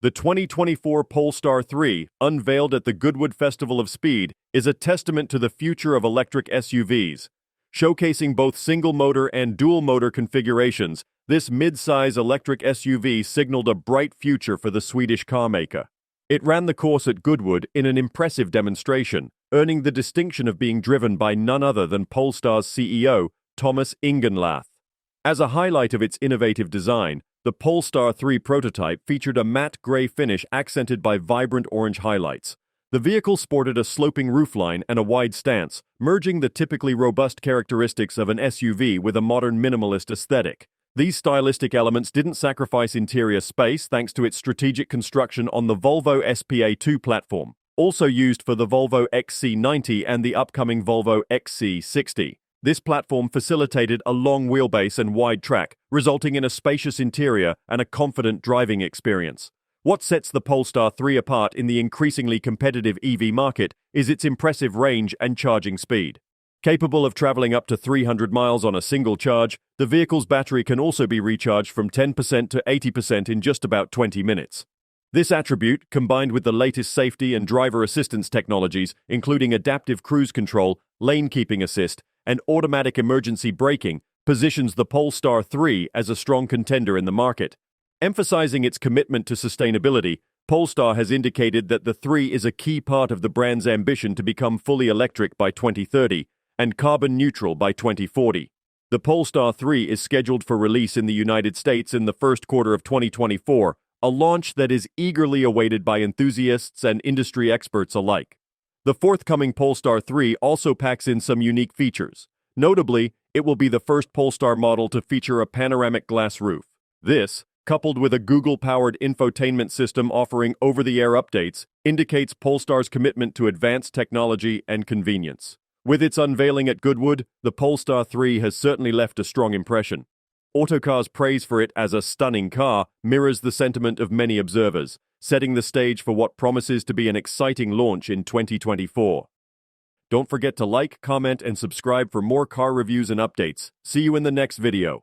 The 2024 Polestar 3, unveiled at the Goodwood Festival of Speed, is a testament to the future of electric SUVs. Showcasing both single-motor and dual-motor configurations, this mid-size electric SUV signaled a bright future for the Swedish carmaker. It ran the course at Goodwood in an impressive demonstration, earning the distinction of being driven by none other than Polestar's CEO, Thomas Ingenlath. As a highlight of its innovative design, the Polestar 3 prototype featured a matte gray finish accented by vibrant orange highlights. The vehicle sported a sloping roofline and a wide stance, merging the typically robust characteristics of an SUV with a modern minimalist aesthetic. These stylistic elements didn't sacrifice interior space thanks to its strategic construction on the Volvo SPA2 platform, also used for the Volvo XC90 and the upcoming Volvo XC60. This platform facilitated a long wheelbase and wide track, resulting in a spacious interior and a confident driving experience. What sets the Polestar 3 apart in the increasingly competitive EV market is its impressive range and charging speed. Capable of traveling up to 300 miles on a single charge, the vehicle's battery can also be recharged from 10% to 80% in just about 20 minutes. This attribute, combined with the latest safety and driver assistance technologies, including adaptive cruise control, lane keeping assist, and automatic emergency braking, positions the Polestar 3 as a strong contender in the market. Emphasizing its commitment to sustainability, Polestar has indicated that the 3 is a key part of the brand's ambition to become fully electric by 2030 and carbon neutral by 2040. The Polestar 3 is scheduled for release in the United States in the first quarter of 2024, a launch that is eagerly awaited by enthusiasts and industry experts alike. The forthcoming Polestar 3 also packs in some unique features. Notably, it will be the first Polestar model to feature a panoramic glass roof. This, coupled with a Google-powered infotainment system offering over-the-air updates, indicates Polestar's commitment to advanced technology and convenience. With its unveiling at Goodwood, the Polestar 3 has certainly left a strong impression. Autocar's praise for it as a stunning car mirrors the sentiment of many observers, setting the stage for what promises to be an exciting launch in 2024. Don't forget to like, comment, and subscribe for more car reviews and updates. See you in the next video.